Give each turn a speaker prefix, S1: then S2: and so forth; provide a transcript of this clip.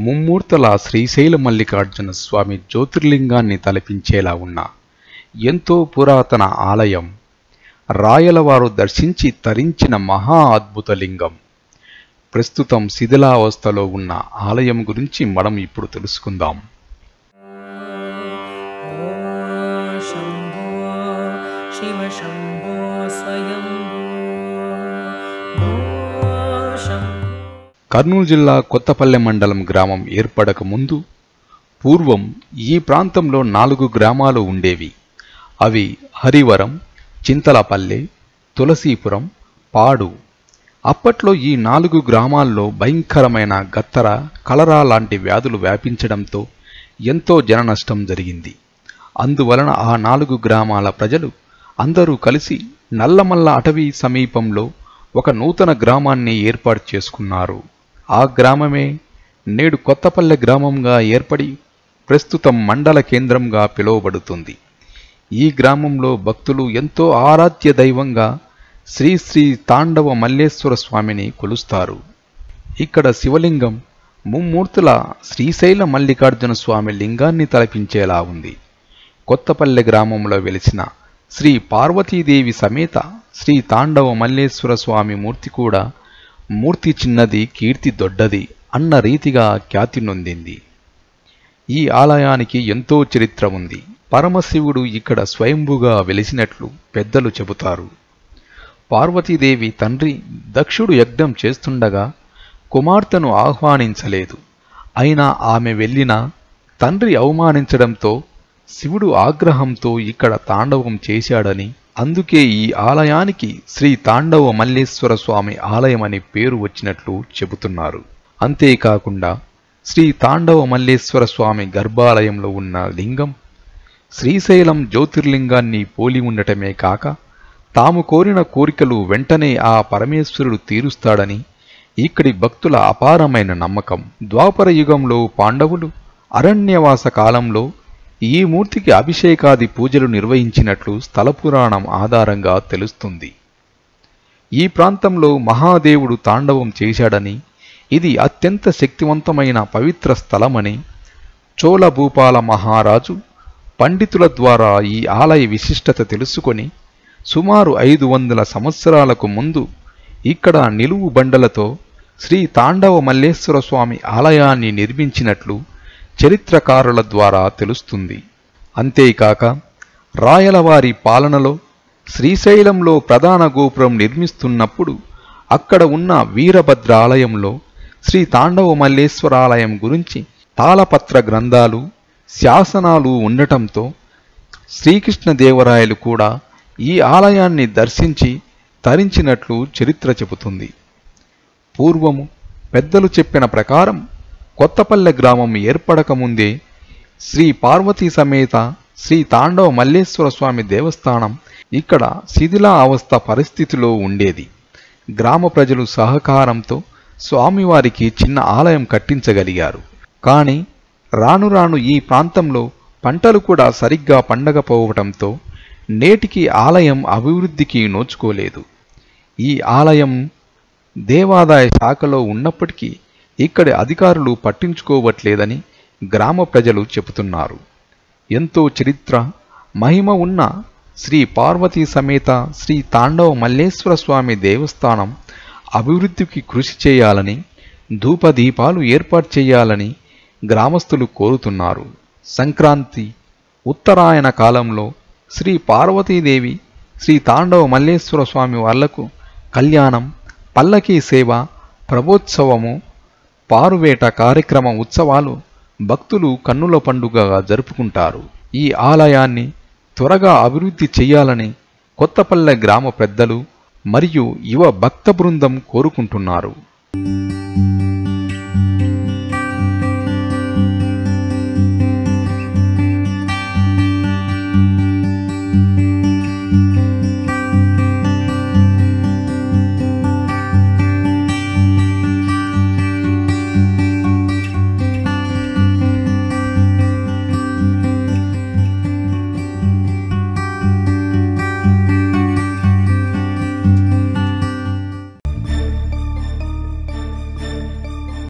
S1: ముమ్మూర్తుల శ్రీశైల మల్లికార్జున స్వామి జ్యోతిర్లింగాన్ని తలపించేలా ఉన్న ఎంతో పురాతన ఆలయం, రాయలవారు దర్శించి తరించిన మహా అద్భుత లింగం. ప్రస్తుతం శిథిలావస్థలో ఉన్న ఆలయం గురించి మనం ఇప్పుడు తెలుసుకుందాం. కర్నూలు జిల్లా కొత్తపల్లె మండలం గ్రామం ఏర్పడక ముందు పూర్వం ఈ ప్రాంతంలో 4 గ్రామాలు ఉండేవి. అవి హరివరం, చింతలపల్లె, తులసీపురం, పాడు. అప్పట్లో ఈ 4 గ్రామాల్లో భయంకరమైన గత్తర, కలరా లాంటి వ్యాధులు వ్యాపించడంతో ఎంతో జననష్టం జరిగింది. అందువలన ఆ 4 గ్రామాల ప్రజలు అందరూ కలిసి నల్లమల్ల అటవీ సమీపంలో ఒక నూతన గ్రామాన్ని ఏర్పాటు చేసుకున్నారు. ఆ గ్రామమే నేడు కొత్తపల్లె గ్రామంగా ఏర్పడి ప్రస్తుతం మండల కేంద్రంగా పిలువబడుతుంది. ఈ గ్రామంలో భక్తులు ఎంతో ఆరాధ్య దైవంగా శ్రీ శ్రీ తాండవ మల్లేశ్వర స్వామిని కొలుస్తారు. ఇక్కడ శివలింగం ముమ్మూర్తుల శ్రీశైల మల్లికార్జున స్వామి లింగాన్ని తలపించేలా ఉంది. కొత్తపల్లె గ్రామంలో వెలిసిన శ్రీ పార్వతీదేవి సమేత శ్రీ తాండవ మల్లేశ్వర స్వామి మూర్తి కూడా మూర్తి చిన్నది, కీర్తి దొడ్డది అన్న రీతిగా ఖ్యాతి నొందింది. ఈ ఆలయానికి ఎంతో చరిత్ర ఉంది. పరమశివుడు ఇక్కడ స్వయంభుగా వెలిసినట్లు పెద్దలు చెబుతారు. పార్వతీదేవి తండ్రి దక్షుడు యజ్ఞం చేస్తుండగా కుమార్తెను ఆహ్వానించలేదు. అయినా ఆమె వెళ్ళినా తండ్రి అవమానించడంతో శివుడు ఆగ్రహంతో ఇక్కడ తాండవం చేశాడని, అందుకే ఈ ఆలయానికి శ్రీ తాండవ మల్లేశ్వర స్వామి ఆలయమని పేరు వచ్చినట్లు చెబుతున్నారు. అంతేకాకుండా శ్రీ తాండవ మల్లేశ్వర స్వామి గర్భాలయంలో ఉన్న లింగం శ్రీశైలం జ్యోతిర్లింగాన్ని పోలి ఉండటమే కాక తాము కోరిన కోరికలు వెంటనే ఆ పరమేశ్వరుడు తీరుస్తాడని ఇక్కడి భక్తుల అపారమైన నమ్మకం. ద్వాపర యుగంలో పాండవులు అరణ్యవాస కాలంలో ఈ మూర్తికి అభిషేకాది పూజలు నిర్వహించినట్లు స్థల పురాణం ఆధారంగా తెలుస్తుంది. ఈ ప్రాంతంలో మహాదేవుడు తాండవం చేశాడని, ఇది అత్యంత శక్తివంతమైన పవిత్ర స్థలమని చోళ భూపాల మహారాజు పండితుల ద్వారా ఈ ఆలయ విశిష్టత తెలుసుకొని సుమారు 500 సంవత్సరాలకు ముందు ఇక్కడ నిలువు బండలతో శ్రీ తాండవ మల్లేశ్వర స్వామి ఆలయాన్ని నిర్మించినట్లు చరిత్రకారుల ద్వారా తెలుస్తుంది. అంతేకాక రాయలవారి పాలనలో శ్రీశైలంలో ప్రధాన గోపురం నిర్మిస్తున్నప్పుడు అక్కడ ఉన్న వీరభద్ర ఆలయంలో శ్రీ తాండవ మల్లేశ్వర ఆలయం గురించి తాళపత్ర గ్రంథాలు, శాసనాలు ఉండటంతో శ్రీకృష్ణదేవరాయలు కూడా ఈ ఆలయాన్ని దర్శించి తరించినట్లు చరిత్ర చెబుతుంది. పూర్వము పెద్దలు చెప్పిన ప్రకారం కొత్తపల్లె గ్రామం ఏర్పడకముందే శ్రీ పార్వతీ సమేత శ్రీ తాండవ మల్లేశ్వర స్వామి దేవస్థానం ఇక్కడ శిథిలా అవస్థ పరిస్థితిలో ఉండేది. గ్రామ ప్రజలు సహకారంతో స్వామివారికి చిన్న ఆలయం కట్టించగలిగారు. కానీ రాను రాను ఈ ప్రాంతంలో పంటలు కూడా సరిగ్గా పండకపోవటంతో నేటికి ఆలయం అభివృద్ధికి నోచుకోలేదు. ఈ ఆలయం దేవాదాయ శాఖలో ఉన్నప్పటికీ ఇక్కడి అధికారులు పట్టించుకోవట్లేదని గ్రామ ప్రజలు చెబుతున్నారు. ఎంతో చరిత్ర, మహిమ ఉన్న శ్రీ పార్వతీ సమేత శ్రీ తాండవ మల్లేశ్వర స్వామి దేవస్థానం అభివృద్ధికి కృషి చేయాలని, ధూపదీపాలు ఏర్పాటు చేయాలని గ్రామస్తులు కోరుతున్నారు. సంక్రాంతి, ఉత్తరాయణ కాలంలో శ్రీ పార్వతీదేవి శ్రీ తాండవ మల్లేశ్వర స్వామి వాళ్లకు కళ్యాణం, పల్లకీ సేవ, ప్రభోత్సవము, పారువేట కార్యక్రమ ఉత్సవాలు భక్తులు కన్నుల పండుగగా జరుపుకుంటారు. ఈ ఆలయాన్ని త్వరగా అభివృద్ధి చెయ్యాలని కొత్తపల్లె గ్రామ పెద్దలు మరియు యువ భక్త బృందం కోరుకుంటున్నారు.